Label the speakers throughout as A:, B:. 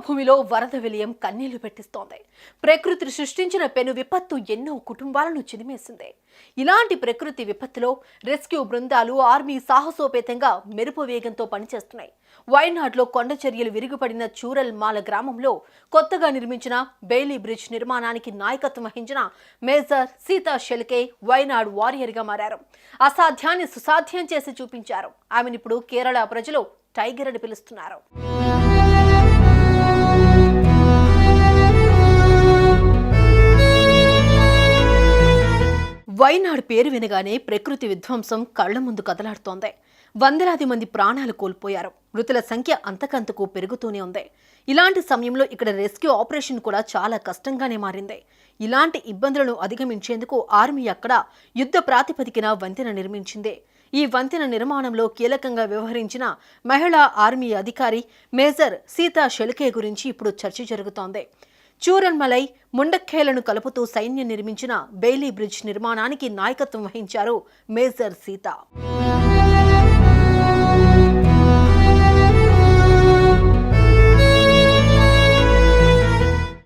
A: భూమిలో వరద విలయం కన్నీళ్లు పెట్టిస్తోంది. ప్రకృతి సృష్టించిన పెను విపత్తు ఎన్నో కుటుంబాలను చిదిమేసింది. ఇలాంటి ప్రకృతి విపత్తులో రెస్క్యూ బృందాలు, ఆర్మీ సాహసోపేతంగా మెరుపు వేగంతో పనిచేస్తున్నాయి. వైనాడ్లో కొండ చర్యలు విరిగిపడిన చూరల్ మాల గ్రామంలో కొత్తగా నిర్మించిన బెయిలీ బ్రిడ్జ్ నిర్మాణానికి నాయకత్వం వహించిన మేజర్ సీతా షెల్కే వైనాడ్ వారియర్గా మారారు. అసాధ్యాన్ని సుసాధ్యం చేసి చూపించారు. ఆమెనిప్పుడు కేరళ ప్రజలు టైగర్ అని పిలుస్తున్నారు. వైనాడ్ పేరు వినగానే ప్రకృతి విధ్వంసం కళ్ల ముందు కదలాడుతోంది. వందలాది మంది ప్రాణాలు కోల్పోయారు. మృతుల సంఖ్య అంతకంతకు పెరుగుతూనే ఉంది. ఇలాంటి సమయంలో ఇక్కడ రెస్క్యూ ఆపరేషన్ కూడా చాలా కష్టంగానే మారింది. ఇలాంటి ఇబ్బందులను అధిగమించేందుకు ఆర్మీ అక్కడ యుద్ధ ప్రాతిపదికన వంతెన నిర్మించింది. ఈ వంతెన నిర్మాణంలో కీలకంగా వ్యవహరించిన మహిళా ఆర్మీ అధికారి మేజర్ సీతా షెల్కే గురించి ఇప్పుడు చర్చ జరుగుతోంది. చూరల్మలై, ముండక్కేలను కలుపుతూ సైన్యం నిర్మించిన బెయిలీ బ్రిడ్జ్ నిర్మాణానికి నాయకత్వం వహించారు మేజర్ సీతా.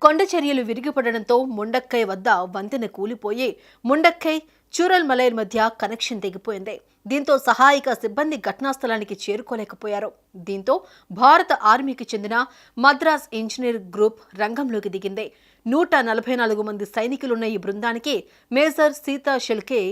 A: కొండ చర్యలు విరిగిపడడంతో ముండక్కై వద్ద వంతెన కూలిపోయి ముండక్కై, చూరల్మలై మధ్య కనెక్షన్ తెగిపోయింది. దీంతో సహాయక సిబ్బంది ఘటనాస్థలానికి చేరుకోలేకపోయారు. దీంతో భారత ఆర్మీకి చెందిన మద్రాస్ ఇంజనీర్ గ్రూప్ రంగంలోకి దిగింది. 144 మంది సైనికులున్న ఈ బృందానికి మేజర్ సీతా షెల్కే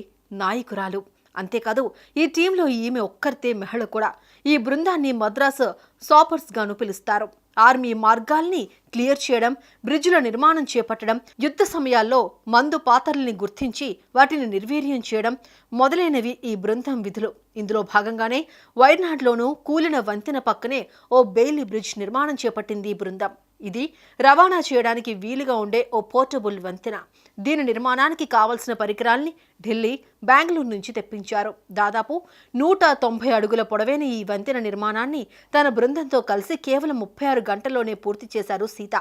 A: నాయకురాలు. అంతేకాదు, ఈ టీంలో ఈమె ఒక్కరితే మహిళ కూడా. ఈ బృందాన్ని మద్రాసు సాపర్స్ గాను పిలుస్తారు. ఆర్మీ మార్గాల్ని క్లియర్ చేయడం, బ్రిడ్జ్ల నిర్మాణం చేపట్టడం, యుద్ధ సమయాల్లో మందు పాత్రల్ని గుర్తించి వాటిని నిర్వీర్యం చేయడం మొదలైనవి ఈ బృందం విధులు. ఇందులో భాగంగానే వైనాడ్లోనూ కూలిన వంతెన పక్కనే ఓ బెయిలీ బ్రిడ్జ్ నిర్మాణం చేపట్టింది ఈ బృందం. ఇది రవాణా చేయడానికి వీలుగా ఉండే ఓ పోర్టబుల్ వంతెన. దీని నిర్మాణానికి కావలసిన పరికరాల్ని ఢిల్లీ, బెంగళూరు నుంచి తెప్పించారు. దాదాపు 190 అడుగుల పొడవైన ఈ వంతెన నిర్మాణాన్ని తన బృందంతో కలిసి కేవలం 36 గంటల్లోనే పూర్తి చేశారు సీత.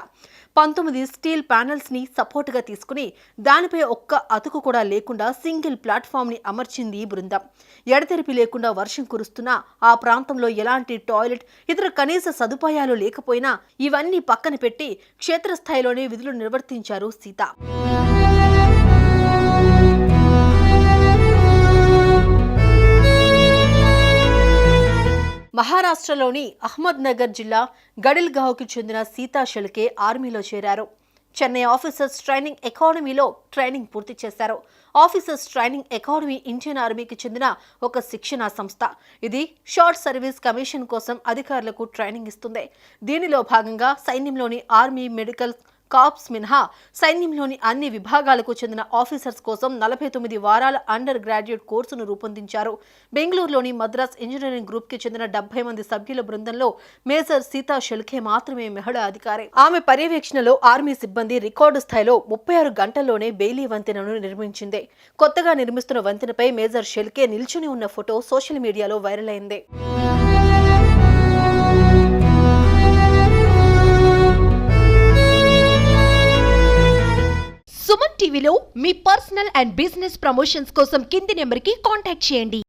A: 19 స్టీల్ ప్యానెల్స్ ని సపోర్ట్ గా తీసుకుని దానిపై ఒక్క అతుకు కూడా లేకుండా సింగిల్ ప్లాట్ఫామ్ ని అమర్చింది ఈ బృందం. ఎడతెరిపి లేకుండా వర్షం కురుస్తున్నా ఆ ప్రాంతంలో ఎలాంటి టాయిలెట్, ఇతర కనీస సదుపాయాలు లేకపోయినా ఇవన్నీ పక్కన పెట్టి క్షేత్రస్థాయిలోనే విధులు నిర్వర్తించారు సీత. మహారాష్ట్రలోని అహ్మద్ నగర్ జిల్లా గడిల్గావ్కి చెందిన సీతా షెల్కే ఆర్మీలో చేరారు. చెన్నై ఆఫీసర్స్ ట్రైనింగ్ అకాడమీలో ట్రైనింగ్ పూర్తి చేశారు. ఆఫీసర్స్ ట్రైనింగ్ అకాడమీ ఇండియన్ ఆర్మీకి చెందిన ఒక శిక్షణా సంస్థ. ఇది షార్ట్ సర్వీస్ కమిషన్ కోసం అధికారులకు ట్రైనింగ్ ఇస్తుంది. దీనిలో భాగంగా సైన్యంలోని ఆర్మీ, మెడికల్ కార్ప్స్ మినహా సైన్యంలోని అన్ని విభాగాలకు చెందిన ఆఫీసర్స్ కోసం 49 వారాల అండర్ గ్రాడ్యుయేట్ కోర్సును రూపొందించారు. బెంగళూరులోని మద్రాస్ ఇంజనీరింగ్ గ్రూప్ కి చెందిన 70 మంది సభ్యుల బృందంలో మేజర్ సీతా షెల్కే మాత్రమే మహిళా అధికారి. ఆమె పర్యవేక్షణలో ఆర్మీ సిబ్బంది రికార్డు స్థాయిలో 36 గంటల్లోనే బెయిలీ వంతెనను నిర్మించింది. కొత్తగా నిర్మిస్తున్న వంతెనపై మేజర్ షెల్కే నిల్చుని ఉన్న ఫోటో సోషల్ మీడియాలో వైరల్ అయింది.
B: సుమన్ టీవీలో మీ పర్సనల్ అండ్ బిజినెస్ ప్రమోషన్స్ కోసం కింది నెంబర్కి కాంటాక్ట్ చేయండి.